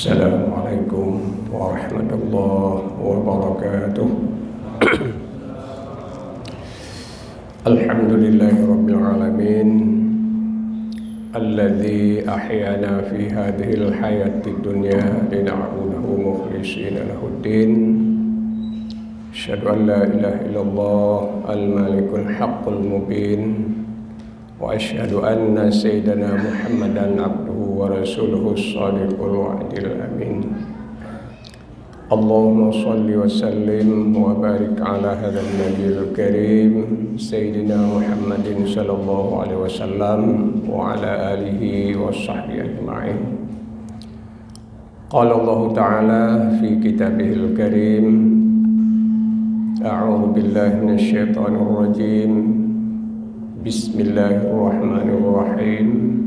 Assalamualaikum warahmatullahi wabarakatuh. Alhamdulillahirabbil alamin alladzi ahyana fi hadhil hayatid dunya lina'budahu mukhlishina lahuddin. Asyhadu an la ilaha illallah al-malikul haqqul mubin wa asyhadu anna sayyidana Muhammadan abduhu wa rasuluhu as-sadiqul wa'dil amin. Allahumma salli wa sallim wa barik ala hadzal nabiyil karim sayyidina Muhammadin sallallahu alaihi wasallam wa ala alihi wa sahbihi ajma'in. Qala Allah ta'ala fi kitabihil karim, a'udzu billahi minasy syaithanir rajim. Bismillahirrahmanirrahim.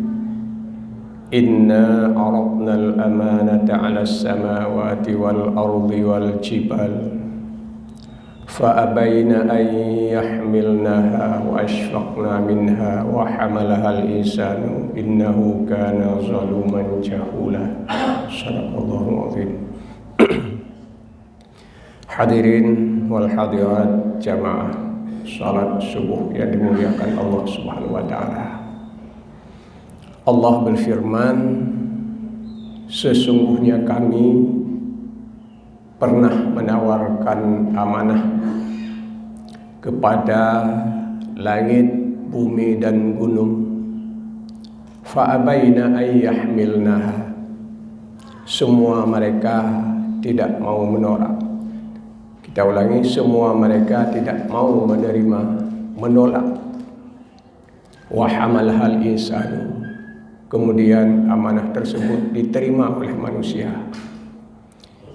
Inna aradnal amanata 'alas samawati wal ardi wal jibal fa abayna an yahmilnaha wa ashfaqna minha wa hamalahal insanu innahu kana zaluman jahula. Shadaqallahul azim. Hadirin wal hadirat jamaah salat subuh yang dimuliakan Allah Subhanahu wa taala. Allah berfirman, sesungguhnya kami pernah menawarkan amanah kepada langit, bumi dan gunung. Fa abaina ay yahmilnaha. Semua mereka tidak mau menolak. Kita ulangi, semua mereka tidak mau menerima, menolak. Wa hamalahal insanu. Kemudian amanah tersebut diterima oleh manusia.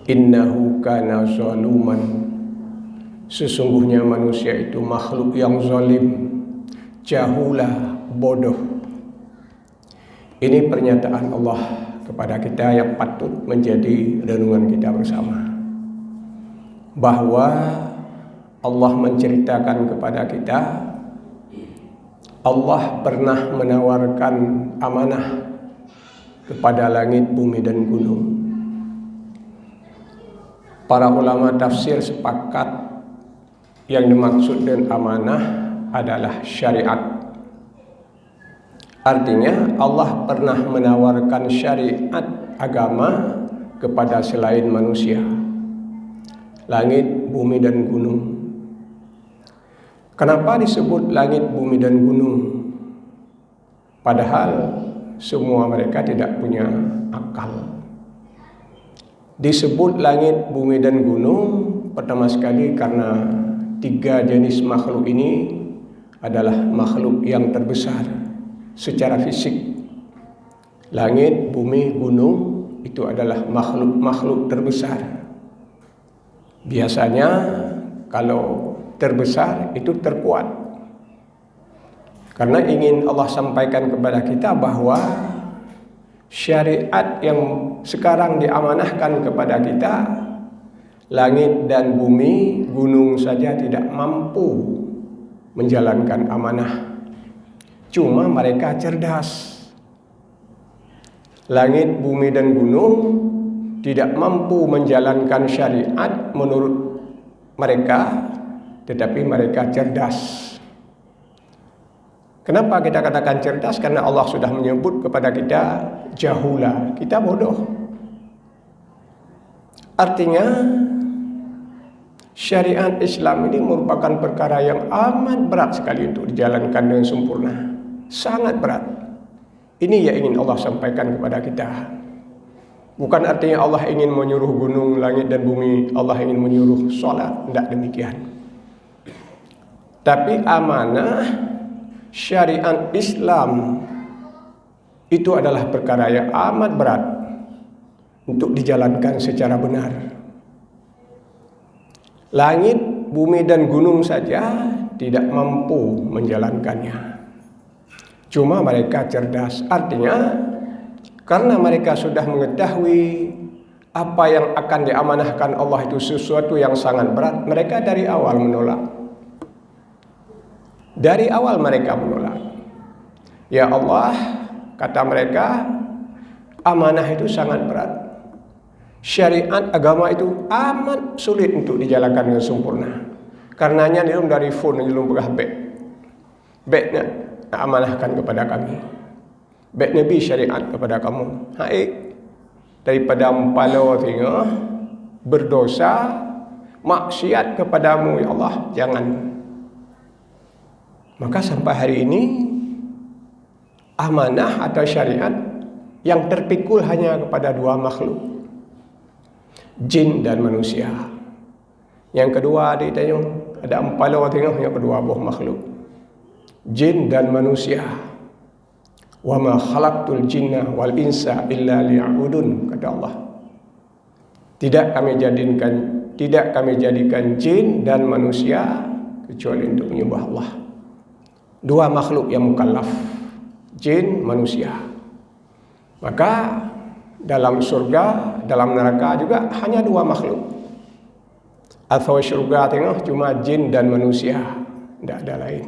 Innahu kana zaluman. Sesungguhnya manusia itu makhluk yang zalim, jahula, bodoh. Ini pernyataan Allah kepada kita yang patut menjadi renungan kita bersama. Bahwa Allah menceritakan kepada kita, Allah pernah menawarkan amanah kepada langit, bumi dan gunung. Para ulama tafsir sepakat yang dimaksud dengan amanah adalah syariat. Artinya Allah pernah menawarkan syariat agama kepada selain manusia. Langit, bumi dan gunung. Kenapa disebut langit, bumi dan gunung? Padahal semua mereka tidak punya akal. Disebut langit, bumi dan gunung pertama sekali karena tiga jenis makhluk ini adalah makhluk yang terbesar secara fisik. Langit, bumi, gunung itu adalah makhluk-makhluk terbesar. Biasanya kalau terbesar itu terkuat. Karena ingin Allah sampaikan kepada kita bahwa syariat yang sekarang diamanahkan kepada kita, langit dan bumi, gunung saja tidak mampu menjalankan amanah. Cuma mereka cerdas. Langit, bumi dan gunung tidak mampu menjalankan syariat menurut mereka, tetapi mereka cerdas. Kenapa kita katakan cerdas? Karena Allah sudah menyebut kepada kita jahula, kita bodoh. Artinya syariat Islam ini merupakan perkara yang amat berat sekali untuk dijalankan dengan sempurna. Sangat berat. Ini yang ingin Allah sampaikan kepada kita. Bukan artinya Allah ingin menyuruh gunung, langit dan bumi, Allah ingin menyuruh sholat. Tidak demikian. Tapi amanah syariat Islam itu adalah perkara yang amat berat untuk dijalankan secara benar. Langit, bumi dan gunung saja tidak mampu menjalankannya. Cuma mereka cerdas. Artinya karena mereka sudah mengetahui apa yang akan diamanahkan Allah itu sesuatu yang sangat berat, mereka dari awal menolak. Dari awal mereka menolak. Ya Allah, kata mereka, amanah itu sangat berat. Syariat agama itu amat sulit untuk dijalankan dengan sempurna. Karenanya dia dari phone dia pegah beg nak amanahkan kepada kami. Beg Nabi syariat kepada kamu. Hai daripada empalo tengah berdosa maksiat kepadamu ya Allah, jangan. Maka sampai hari ini amanah atau syariat yang terpikul hanya kepada dua makhluk, jin dan manusia. Yang kedua ditanya ada empalo tengah yang kedua buah makhluk, jin dan manusia. Wa ma khalaqtul jinna wal insa illa liya'budun, kata Allah. Tidak kami jadikan jin dan manusia kecuali untuk menyembah Allah. Dua makhluk yang mukallaf, jin, manusia. Maka dalam surga, dalam neraka juga hanya dua makhluk. Atau surga tengah cuma jin dan manusia, tidak ada lain.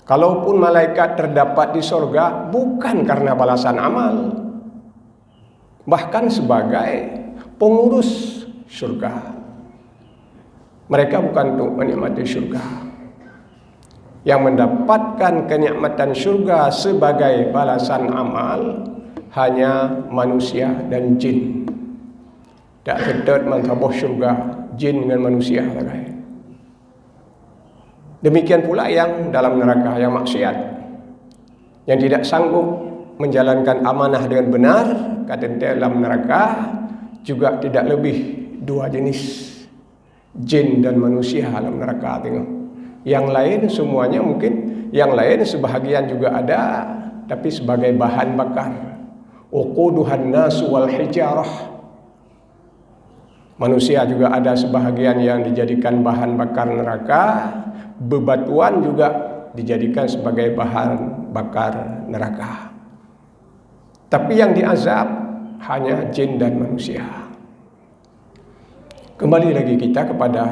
Kalaupun malaikat terdapat di surga bukan karena balasan amal, bahkan sebagai pengurus surga. Mereka bukan untuk menikmati surga. Yang mendapatkan kenikmatan surga sebagai balasan amal hanya manusia dan jin. Tak sedut mantabah surga jin dengan manusia lagi. Demikian pula yang dalam neraka, yang maksiat, yang tidak sanggup menjalankan amanah dengan benar, kata dalam neraka juga tidak lebih dua jenis, jin dan manusia dalam neraka. Tengok, yang lain semuanya mungkin, yang lain sebahagian juga ada, tapi sebagai bahan bakar. Uquduhan nasu wal hijarah. Manusia juga ada sebahagian yang dijadikan bahan bakar neraka. Bebatuan juga dijadikan sebagai bahan bakar neraka. Tapi yang diazab hanya jin dan manusia. Kembali lagi kita kepada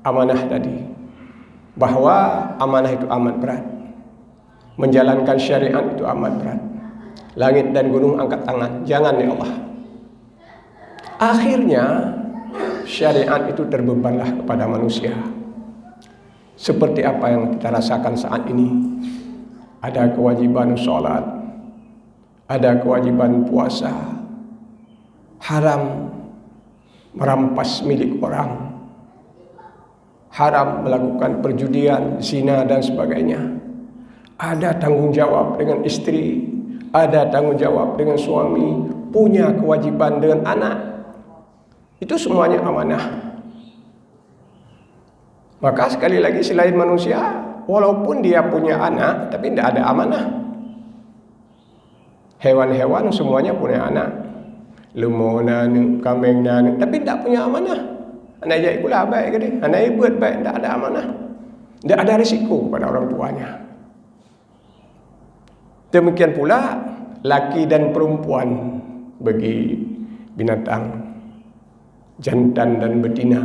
amanah tadi, bahwa amanah itu amat berat. Menjalankan syariat itu amat berat. Langit dan gunung angkat tangan, jangan ya Allah. Akhirnya syariat itu terbebanlah kepada manusia. Seperti apa yang kita rasakan saat ini. Ada kewajiban sholat, ada kewajiban puasa, haram merampas milik orang, haram melakukan perjudian, zina dan sebagainya. Ada tanggung jawab dengan istri, ada tanggung jawab dengan suami, punya kewajiban dengan anak. Itu semuanya amanah. Maka sekali lagi selain manusia, walaupun dia punya anak, tapi tidak ada amanah. Hewan-hewan semuanya punya anak. Lemau nanu, kambing nanu, tapi tidak punya amanah. Anak jadi pula baik ke dia, anak buat baik, tidak ada amanah. Tidak ada risiko kepada orang tuanya. Demikian pula laki dan perempuan bagi binatang, jantan dan betina.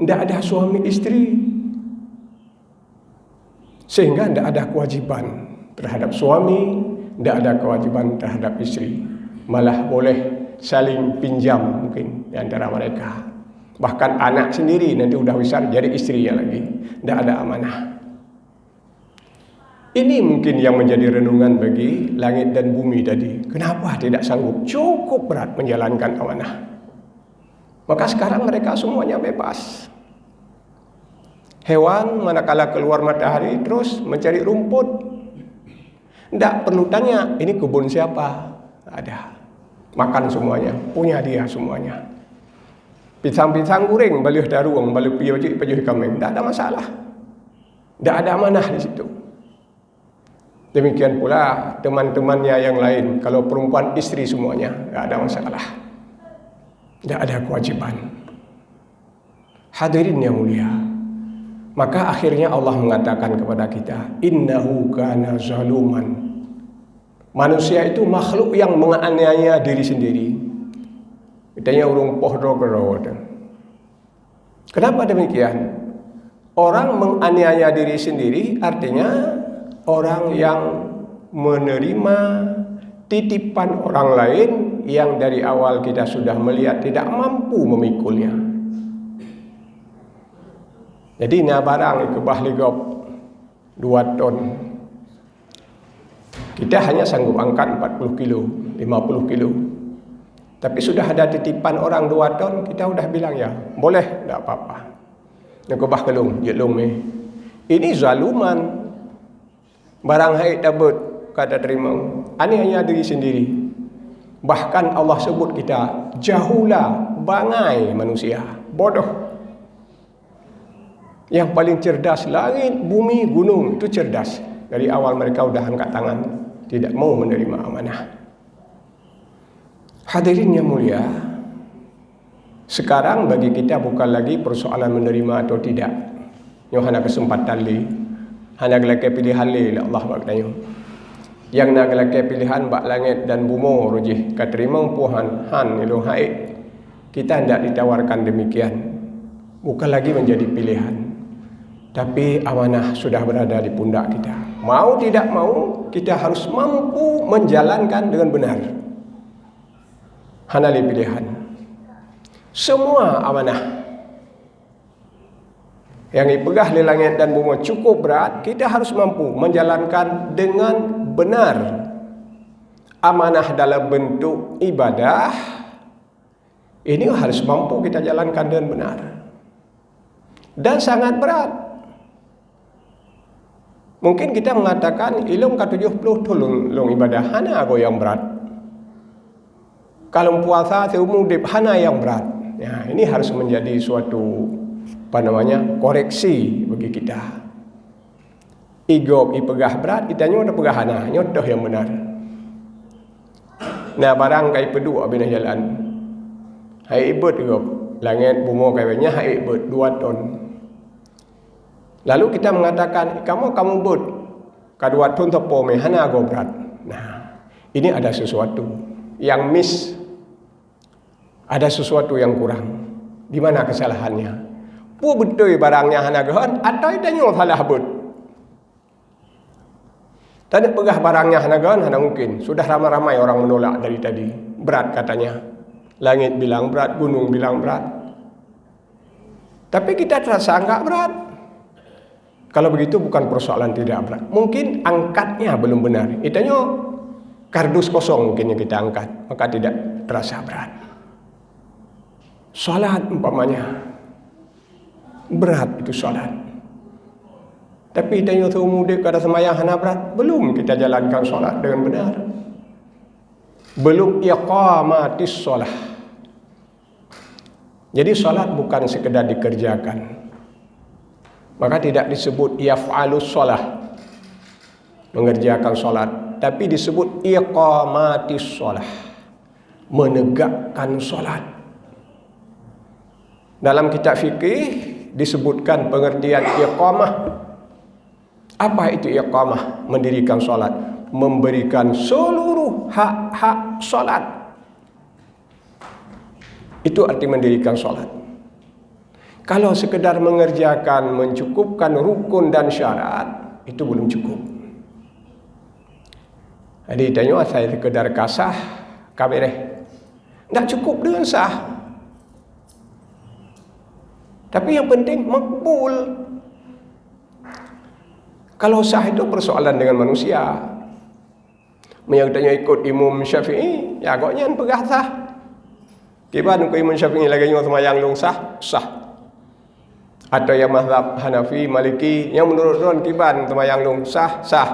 Tidak ada suami istri, sehingga tidak ada kewajiban terhadap suami, tidak ada kewajiban terhadap istri. Malah boleh saling pinjam mungkin di antara mereka. Bahkan anak sendiri nanti sudah besar jadi istrinya lagi. Tidak ada amanah. Ini mungkin yang menjadi renungan bagi langit dan bumi tadi. Kenapa tidak sanggup? Cukup berat menjalankan amanah. Maka sekarang mereka semuanya bebas. Hewan manakala keluar matahari terus mencari rumput. Tidak perlu tanya, ini kebun siapa? Ada. Makan semuanya, punya dia semuanya. Pisang-pisang goreng, baliuh daruang, baliuh piuh kambing, tidak ada masalah. Tidak ada amanah di situ. Demikian pula teman-temannya yang lain, kalau perempuan istri semuanya, tidak ada masalah. Tidak ada kewajiban. Hadirin yang mulia. Maka akhirnya Allah mengatakan kepada kita, innahu kana zaluman. Manusia itu makhluk yang menganiaya diri sendiri. Katanya urung pohdro gerot. Kenapa demikian? Orang menganiaya diri sendiri artinya orang yang menerima titipan orang lain yang dari awal kita sudah melihat tidak mampu memikulnya. Jadi ini barang ikebah ligop 2 ton. Kita hanya sanggup angkat 40 kilo, 50 kilo. Tapi sudah ada titipan orang 2 ton, kita sudah bilang ya, boleh, tidak apa-apa. Ikebah kelung, jelung ni. Ini zaluman. Barang haid dapat kata terima. Ini hanya diri sendiri. Bahkan Allah sebut kita jahulah, bangai manusia, bodoh. Yang paling cerdas langit, bumi, gunung itu cerdas. Dari awal mereka sudah angkat tangan, tidak mau menerima amanah. Hadirin yang mulia, sekarang bagi kita bukan lagi persoalan menerima atau tidak. Yang hanya kesempatan li, hanya gelak pilihan li Allah bertanya. Yang nak gelak pilihan bak langit dan bumi rujih katerima puhan han ilung haid. Kita hendak ditawarkan demikian. Bukan lagi menjadi pilihan. Tapi amanah sudah berada di pundak kita. Mau tidak mau, kita harus mampu menjalankan dengan benar. Hanali pilihan. Semua amanah yang dipegah di langit dan bumi cukup berat, kita harus mampu menjalankan dengan benar. Amanah dalam bentuk ibadah, ini harus mampu kita jalankan dengan benar. Dan sangat berat. Mungkin kita mengatakan ilmu ke-70 tolong ibadah hana aku yang berat. Kalau puasa seumur hidup hana yang berat. Ya, ini harus menjadi suatu koreksi bagi kita. Igop ipegah berat, kita nyodah pegah hana, nyodah yang benar. Nah, barang kai pedu abina jalan. Hai ibut igop, langit bumi kainya hai ibut 2 ton. Lalu kita mengatakan, kamu but, kadua ton tepo mehana go berat. Nah, ini ada sesuatu yang miss. Ada sesuatu yang kurang. Di mana kesalahannya? Pu betul barangnya hana gohan atau idanyo salah but. Tadi pegah barangnya hana gohan hana mungkin. Sudah ramai-ramai orang menolak dari tadi. Berat katanya. Langit bilang berat, gunung bilang berat. Tapi kita terasa enggak berat. Kalau begitu bukan persoalan tidak berat. Mungkin angkatnya belum benar. Itanyo kardus kosong mungkin yang kita angkat. Maka tidak terasa berat. Salat umpamanya berat itu salat. Tapi itanyo seumur kada semayang hana berat. Belum kita jalankan salat dengan benar. Belum iqamatis salah. Jadi salat bukan sekedar dikerjakan. Maka tidak disebut yaf'alus shalah, mengerjakan salat, tapi disebut iqamatis shalah, menegakkan salat. Dalam kitab fikih disebutkan pengertian iqamah. Apa itu iqamah? Mendirikan salat, memberikan seluruh hak-hak salat. Itu arti mendirikan salat. Kalau sekedar mengerjakan, mencukupkan rukun dan syarat, itu belum cukup. Jadi tanya saya sekedar kasah, kabereh. Tak cukup dengan sah. Tapi yang penting makbul. Kalau sah itu persoalan dengan manusia. Yang tanya ikut Imam Syafi'i, ya agaknya pegah sah. Kiban Imam Syafi'i lagi yang semayang long sah, sah. Atau yang mazhab Hanafi, Maliki yang menurut Ron kiban semayang long sah, sah.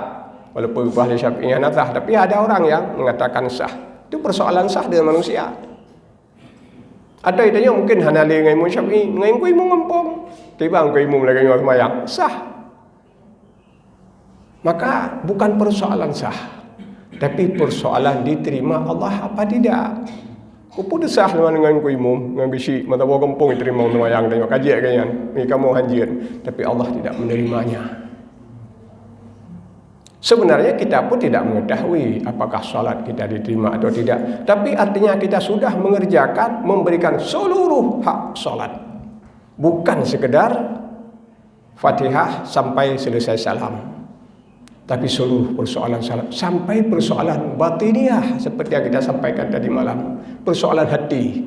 Walaupun ahli Syafi'i yang sah, tapi ada orang yang mengatakan sah. Itu persoalan sah dengan manusia. Ada idenya mungkin Hanali dengan Imam Syafi'i, dengan Imam ngempong. Tiba Imam lagi yang semayang, sah. Maka bukan persoalan sah, tapi persoalan diterima Allah apa tidak. Kupu desah dengan imum, dengan bisi mata bawa kampung diterima semayang tengok kajian kan, ni kamu hajian, tapi Allah tidak menerimanya. Sebenarnya kita pun tidak mengetahui apakah salat kita diterima atau tidak, tapi artinya kita sudah mengerjakan, memberikan seluruh hak salat, bukan sekedar Fatihah sampai selesai salam. Tapi seluruh persoalan salat, sampai persoalan batiniah seperti yang kita sampaikan tadi malam, persoalan hati,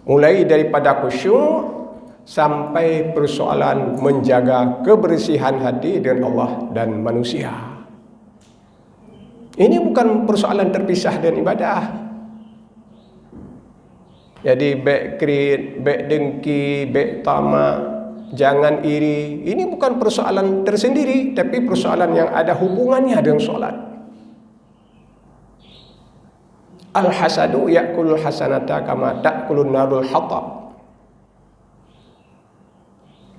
mulai daripada khusyuk sampai persoalan menjaga kebersihan hati dengan Allah dan manusia. Ini bukan persoalan terpisah dengan ibadah. Jadi baik krit, baik dengki, baik tamak, jangan iri, ini bukan persoalan tersendiri, tapi persoalan yang ada hubungannya dengan solat. Al-hasadu ya'kulul hasanata kama ta'kulun narul hatab.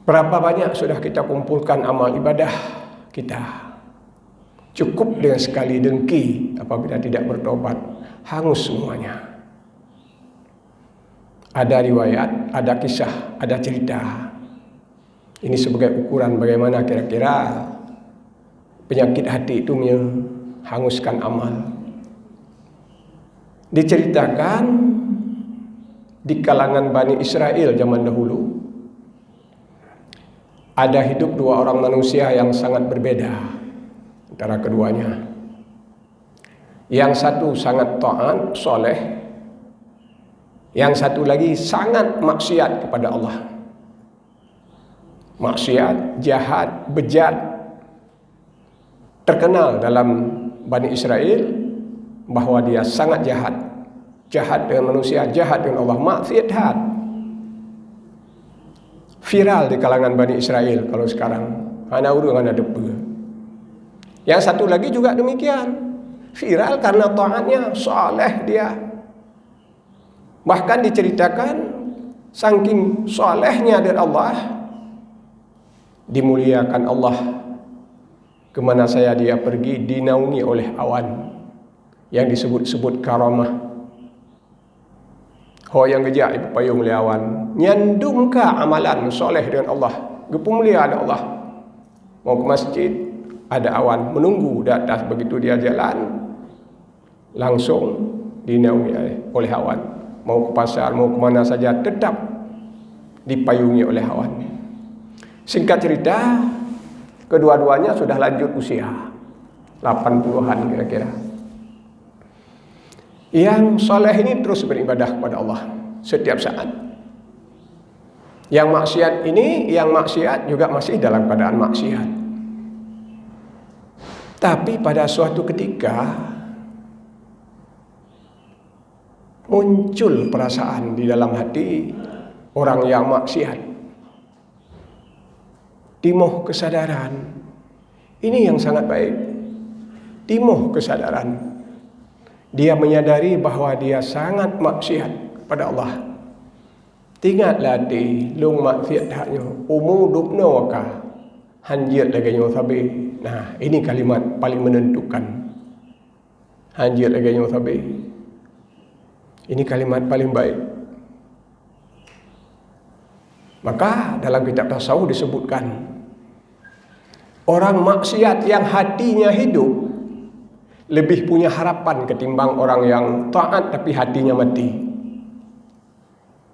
Berapa banyak sudah kita kumpulkan amal ibadah kita, cukup dengan sekali dengki, apabila tidak bertobat hangus semuanya. Ada riwayat, ada kisah, ada cerita. Ini sebagai ukuran bagaimana kira-kira penyakit hati itu menghanguskan amal. Diceritakan di kalangan Bani Israel zaman dahulu, ada hidup dua orang manusia yang sangat berbeda antara keduanya. Yang satu sangat taat, soleh. Yang satu lagi sangat maksiat kepada Allah. Maksiat, jahat, bejat, terkenal dalam Bani Israel bahwa dia sangat jahat. Jahat dengan manusia, jahat dengan Allah, maksiat. Viral di kalangan Bani Israel kalau sekarang. Hana urung hana depa. Yang satu lagi juga demikian. Viral karena taatnya, soleh dia. Bahkan diceritakan saking solehnya dari Allah, dimuliakan Allah. Kemana saya dia pergi dinaungi oleh awan yang disebut-sebut karamah. Ho yang gejak ibu payung oleh awan, nyandungka amalan soleh dengan Allah, gepemulia ada Allah. Mau ke masjid, ada awan menunggu di atas, begitu dia jalan langsung dinaungi oleh awan. Mau ke pasar, mau ke mana saja tetap dipayungi oleh awan. Singkat cerita, kedua-duanya sudah lanjut usia, 80-an kira-kira. Yang soleh ini terus beribadah kepada Allah setiap saat. Yang maksiat ini, yang maksiat juga masih dalam keadaan maksiat. Tapi pada suatu ketika muncul perasaan di dalam hati orang yang maksiat, timbul kesadaran. Ini yang sangat baik. Timbul kesadaran. Dia menyadari bahwa dia sangat maksiat pada Allah. Tingatlah di lung maksiat haknya, umur dupna waka, hanjir lagi nyo sabi. Nah, ini kalimat paling menentukan. Hanjir lagi nyo sabi. Ini kalimat paling baik. Maka dalam kitab tasawuf disebutkan, orang maksiat yang hatinya hidup lebih punya harapan ketimbang orang yang taat tapi hatinya mati.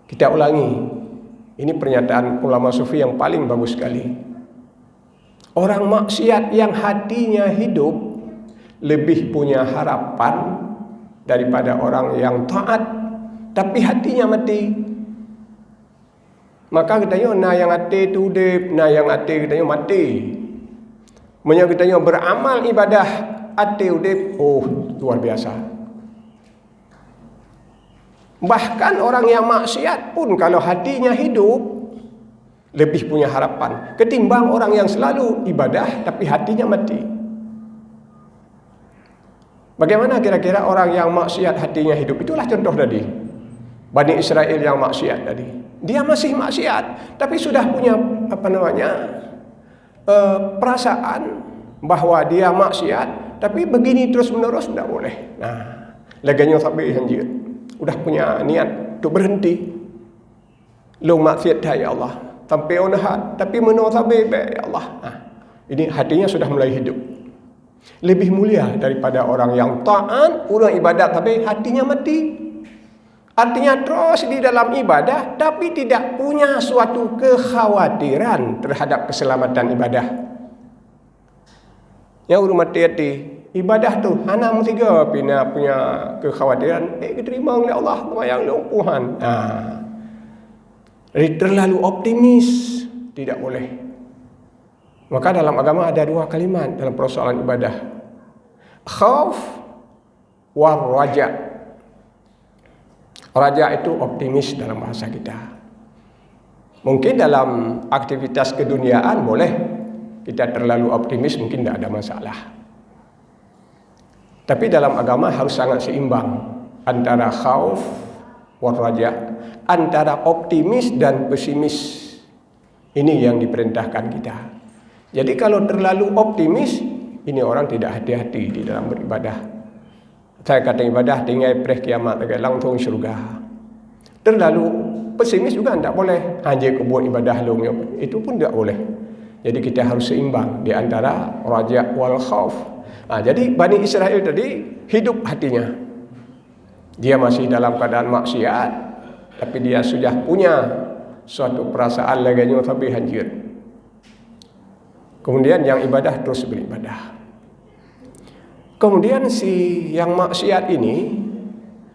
Kita ulangi, ini pernyataan ulama sufi yang paling bagus sekali. Orang maksiat yang hatinya hidup lebih punya harapan daripada orang yang taat tapi hatinya mati. Maka katanya, nah yang hati itu hidup, nah yang hati katanya mati. Menyang katanya beramal ibadah hati hidup, oh luar biasa. Bahkan orang yang maksiat pun kalau hatinya hidup lebih punya harapan ketimbang orang yang selalu ibadah tapi hatinya mati. Bagaimana kira-kira orang yang maksiat hatinya hidup? Itulah contoh tadi Bani Israel yang maksiat tadi. Dia masih maksiat tapi sudah punya perasaan bahwa dia maksiat, tapi begini terus menerus tidak boleh. Nah, laganya sampai hanjir. Udah punya niat untuk berhenti. Lu maksiat ya Allah, sampai onahat, tapi menurut sampai ya Allah. Nah, ini hatinya sudah mulai hidup. Lebih mulia daripada orang yang taat, orang ibadat tapi hatinya mati. Artinya terus di dalam ibadah tapi tidak punya suatu kekhawatiran terhadap keselamatan ibadah. Yang urut hati-hati. Ibadah tu hanam tiga pina punya kekhawatiran. Diterima oleh Allah yang lumpuhan. Terlalu optimis tidak boleh. Maka dalam agama ada dua kalimat dalam persoalan ibadah. Khauf war raja. Raja itu optimis dalam bahasa kita. Mungkin dalam aktivitas keduniaan boleh kita terlalu optimis, mungkin tidak ada masalah. Tapi dalam agama harus sangat seimbang antara khauf war raja, antara optimis dan pesimis. Ini yang diperintahkan kita. Jadi kalau terlalu optimis, ini orang tidak hati-hati di dalam beribadah. Saya kata ibadah tinggal preh kiamat langsung syurga. Terlalu pesimis juga tidak boleh. Hanya buat ibadah long itu pun tidak boleh. Jadi kita harus seimbang di antara raja wal khauf. Jadi Bani Israel tadi hidup hatinya. Dia masih dalam keadaan maksiat, tapi dia sudah punya suatu perasaan laganya tapi hancur. Kemudian yang ibadah terus beribadah. Kemudian si yang maksiat ini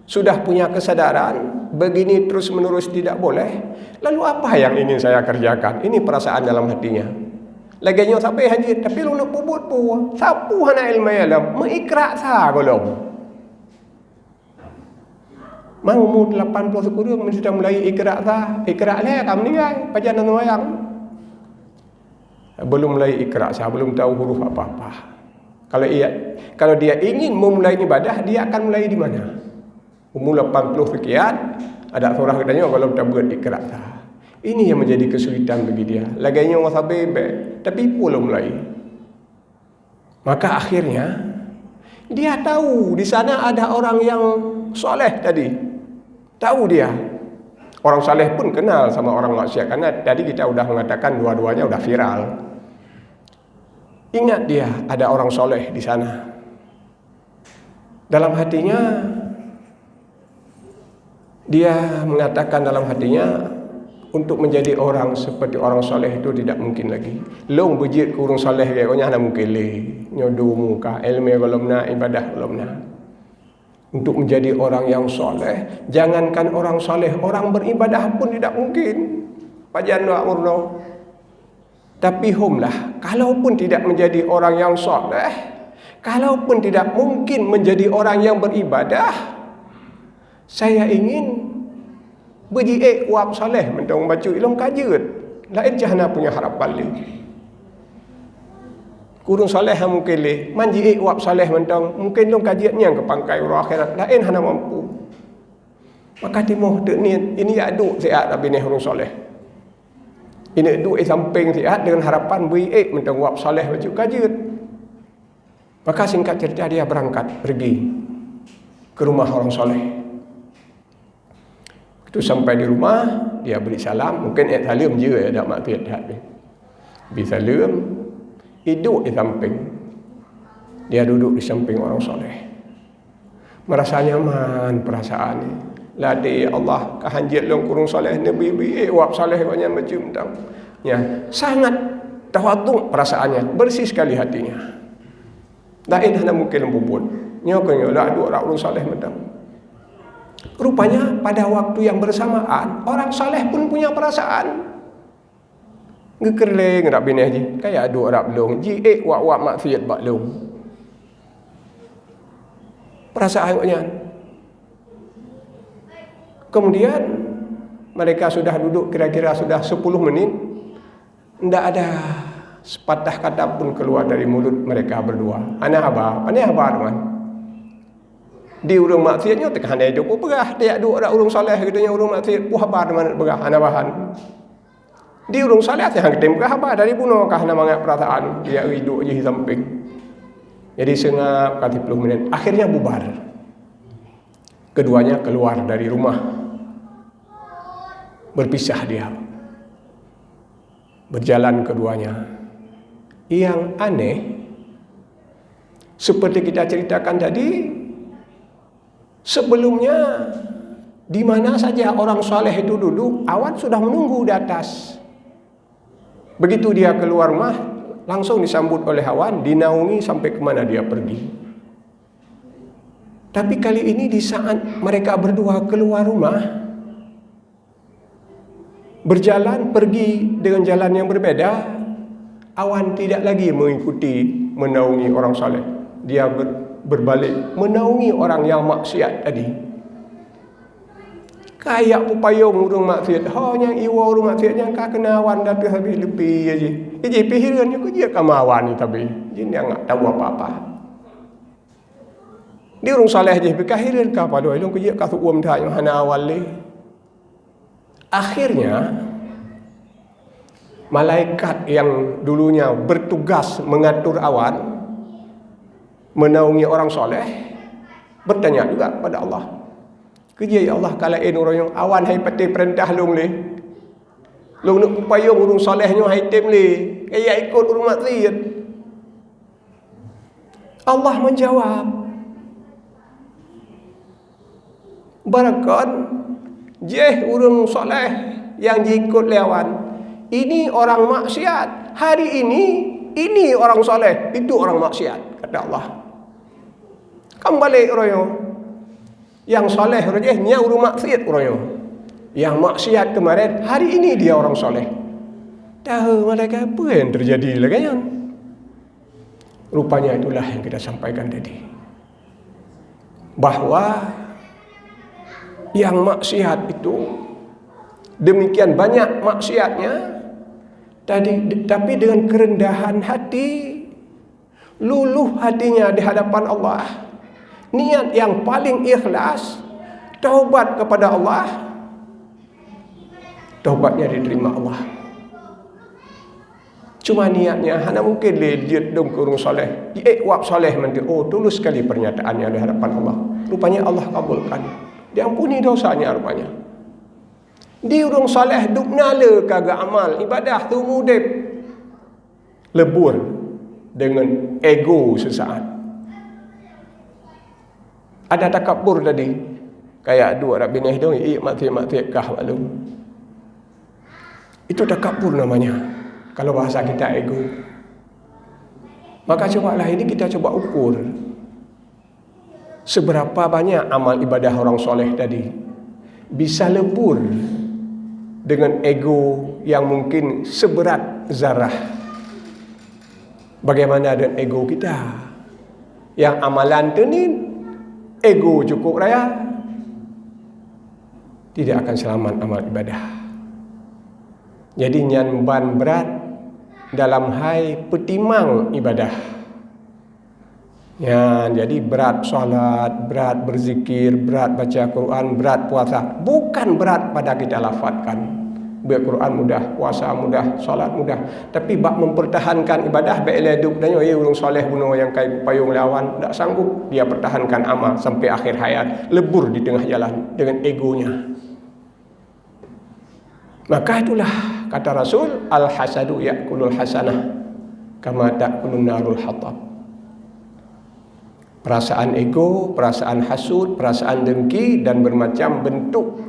sudah punya kesadaran begini terus menerus tidak boleh. Lalu apa yang ingin saya kerjakan? Ini perasaan dalam hatinya. Laganya sampai hancur, tapi lu nak bubut pun. Sapu hana ilmu alam, mengikrak sah golong. Mau 80 sekurang sudah mulai ikrak sah. Ikrak lah kamu ni kan, pajanan wayang. Belum mulai ikrar sah, belum tahu huruf apa-apa. Kalau dia ingin memulai ibadah, dia akan mulai di mana? Umur 80 sekian, ada seorang katanya kalau tak buat ikrar sah. Ini yang menjadi kesulitan bagi dia. Laganya orang sabebe, tapi belum mulai. Maka akhirnya dia tahu di sana ada orang yang soleh tadi. Tahu dia. Orang saleh pun kenal sama orang maksiat, karena tadi kita sudah mengatakan dua-duanya sudah viral. Ingat dia ada orang soleh di sana. Dalam hatinya dia mengatakan dalam hatinya, untuk menjadi orang seperti orang soleh itu tidak mungkin lagi. Long bejit kurung soleh kayaknya hanya mungkin le nyodo muka ilmu kalau nak ibadah kalau nak. Untuk menjadi orang yang soleh, jangankan orang soleh, orang beribadah pun tidak mungkin. Pajan wa murno. Tapi humlah, kalaupun tidak menjadi orang yang soleh, kalaupun tidak mungkin menjadi orang yang beribadah, saya ingin berji'ik wab soleh mentang baca ilmu kajut. Lain jahana punya harapan le. Kurung soleh mungkin le, manji'ik wab soleh mentang mungkin long kajutnya ke pangkai urang akhirat. Lain hana mampu. Maka timuh dek ni ini aduk siat tapi ni kurung soleh. Ini aduk samping siat dengan harapan berji'ik mentang wab soleh baca kajut. Maka singkat cerita dia berangkat pergi ke rumah orang soleh. Itu sampai di rumah, dia beri salam. Mungkin salam je ada maksud hati. Beri salam, duduk di samping. Dia duduk di samping orang soleh. Merasa nyaman perasaan ni. Ladi Allah kehanjit long kurung soleh nabi wab soleh banyak macam tang. Ya, sangat tawaduk perasaannya, bersih sekali hatinya. Lain hanya mungkin bubut. Nyoknya lah dua orang soleh macam. Rupanya pada waktu yang bersamaan orang saleh pun punya perasaan. Ngekerleng nak bineh je. Kayak ada orang belum. Ji wak maksiat bak long. Perasaannya. Kemudian mereka sudah duduk kira-kira sudah 10 menit. Tidak ada sepatah kata pun keluar dari mulut mereka berdua. Ana apa teman? Di urang maksiatnya tekan dia hidup berah. Dia ada orang urang soleh katanya urang maksiat puh apa teman berah ana bahan. Di urang soleh yang ketem berah apa dari bunuh kah nama perasaan dia hidup je di samping. Jadi sengap kali 10 menit akhirnya bubar. Keduanya keluar dari rumah. Berpisah dia. Berjalan keduanya. Yang aneh seperti kita ceritakan tadi, sebelumnya di mana saja orang soleh itu duduk, awan sudah menunggu di atas. Begitu dia keluar rumah, langsung disambut oleh awan, dinaungi sampai kemana dia pergi. Tapi kali ini di saat mereka berdua keluar rumah, berjalan pergi dengan jalan yang berbeda, awan tidak lagi mengikuti menaungi orang saleh. Dia berbalik menaungi orang yang maksiat tadi. Kayak upayung urung maksiat, yang iwa urung maksiat yang ka kena awan dah habis lebih aja. Jadi pikirannya ku dia kamawan ni tapi dia enggak tahu apa-apa. Dia urung saleh je berkahiran ka apa doi long ku dia ka suum dah yang hana awal le. Akhirnya malaikat yang dulunya bertugas mengatur awan, menaungi orang soleh, bertanya juga pada Allah, kerja ya Allah kalain orang yang awan hai pati perintah long le, long nak upayung urung solehnya hai tem le, kaya ikut urung maksiat. Allah menjawab, barakan jeh urung soleh yang diikut lewan, ini orang maksiat, hari ini orang soleh, itu orang maksiat, kata Allah. Kembali orang yang soleh rajahnya urung maksiat orang yang maksiat kemarin, hari ini dia orang soleh. Tahu mereka apa yang terjadi lagi kan? Rupanya itulah yang kita sampaikan tadi, bahwa yang maksiat itu demikian banyak maksiatnya tapi dengan kerendahan hati, luluh hatinya di hadapan Allah, niat yang paling ikhlas, taubat kepada Allah, taubatnya diterima Allah. Cuma niatnya hanya mungkin dia dong kurung soleh, wap soleh nanti, tulus sekali pernyataannya di hadapan Allah. Rupanya Allah kabulkan, diampuni dosanya rupanya. Di urung soleh duk nala kagak amal ibadah tu mudip, lebur dengan ego sesaat. Ada takabur tadi, kayak dua Rabbi Nahdong, mati kah maklum. Itu takabur namanya, kalau bahasa kita ego. Maka cobalah ini kita coba ukur, seberapa banyak amal ibadah orang soleh tadi bisa lebur dengan ego yang mungkin seberat zarah. Bagaimana dengan ego kita yang amalan tu ni ego cukup raya, tidak akan selamat amal ibadah. Jadi nyanban berat dalam hai petimang ibadah. Ya, jadi berat solat, berat berzikir, berat baca Quran, berat puasa. Bukan berat pada kita lafazkan. Quran mudah, puasa mudah, solat mudah. Tapi bak mempertahankan ibadah, baik hidup dan urung soleh bunuh yang kai payung lawan, tak sanggup dia pertahankan amal sampai akhir hayat, lebur di tengah jalan dengan egonya. Maka itulah kata Rasul, al-hasadu ya'kulul hasanah kama ta'kulun narul hatab. Perasaan ego, perasaan hasud, perasaan dengki dan bermacam bentuk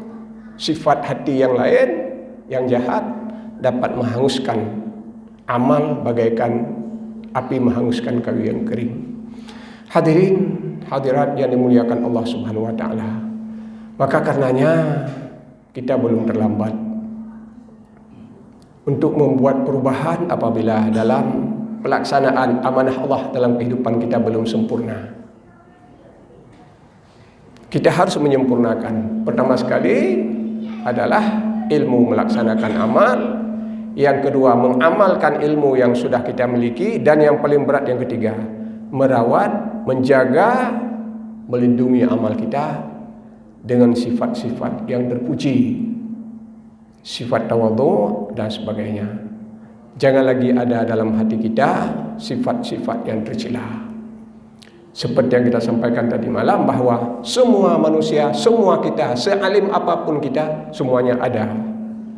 sifat hati yang lain yang jahat dapat menghanguskan amal bagaikan api menghanguskan kayu yang kering. Hadirin hadirat yang dimuliakan Allah Subhanahu wa taala. Maka karenanya kita belum terlambat untuk membuat perubahan apabila dalam pelaksanaan amanah Allah dalam kehidupan kita belum sempurna. Kita harus menyempurnakan. Pertama sekali adalah ilmu melaksanakan amal. Yang kedua, mengamalkan ilmu yang sudah kita miliki. Dan yang paling berat yang ketiga, merawat, menjaga, melindungi amal kita dengan sifat-sifat yang terpuji, sifat tawadhu dan sebagainya. Jangan lagi ada dalam hati kita sifat-sifat yang tercela. Seperti yang kita sampaikan tadi malam, bahwa semua manusia, semua kita, sealim apapun kita, semuanya ada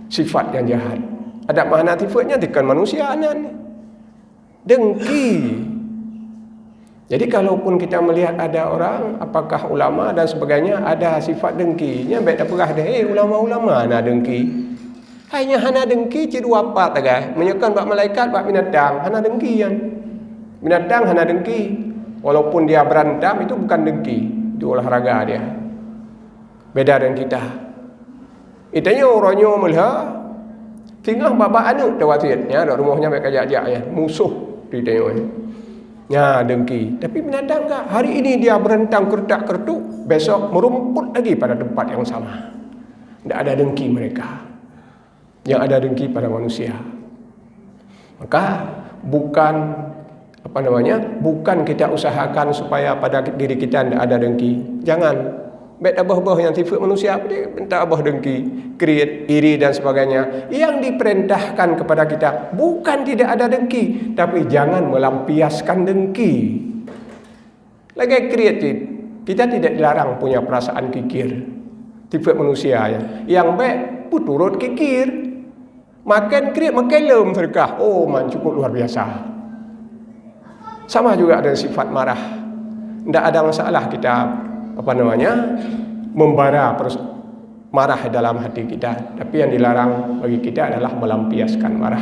sifat yang jahat. Ada mana sifatnya dengan manusia anan. Dengki. Jadi kalaupun kita melihat ada orang, apakah ulama dan sebagainya, ada sifat dengkinya, baik tak perah dah, ulama-ulama nak dengki. Hanya hana dengki cidu apa tagai, menyekan bak malaikat bak binatang, hana dengki kan. Binatang hana dengki. Walaupun dia berantem itu bukan dengki, itu olahraga dia. Beda dengan kita. Itanya orangnya melihat tinggal bapa anu tawatnya ada rumahnya mereka jajak ya, musuh di tengok. Ya dengki. Tapi binatang enggak. Hari ini dia berentang kertak-kertuk, besok merumput lagi pada tempat yang sama. Tidak ada dengki mereka. Yang ada dengki pada manusia. Maka bukan bukan kita usahakan supaya pada diri kita tidak ada dengki. Jangan bet abah-abah yang sifat manusia dia minta abah dengki, kriit, iri dan sebagainya. Yang diperintahkan kepada kita bukan tidak ada dengki, tapi jangan melampiaskan dengki. Lagi kriit, kita tidak dilarang punya perasaan kikir. Sifat manusia ya. Yang baik turut kikir. Makan kriit, makan lem sedekah. Oh, cukup luar biasa. Sama juga dengan sifat marah. Tidak ada masalah kita membara marah dalam hati kita. Tapi yang dilarang bagi kita adalah melampiaskan marah.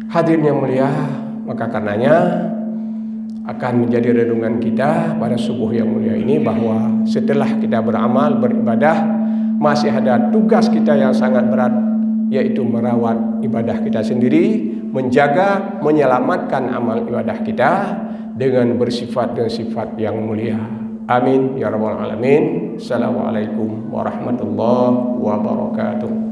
Hadirin yang mulia, maka karenanya akan menjadi renungan kita pada subuh yang mulia ini bahwa setelah kita beramal, beribadah, masih ada tugas kita yang sangat berat, yaitu merawat ibadah kita sendiri, menjaga, menyelamatkan amal ibadah kita dengan bersifat dengan sifat yang mulia. Amin ya rabbal alamin. Assalamualaikum warahmatullahi wabarakatuh.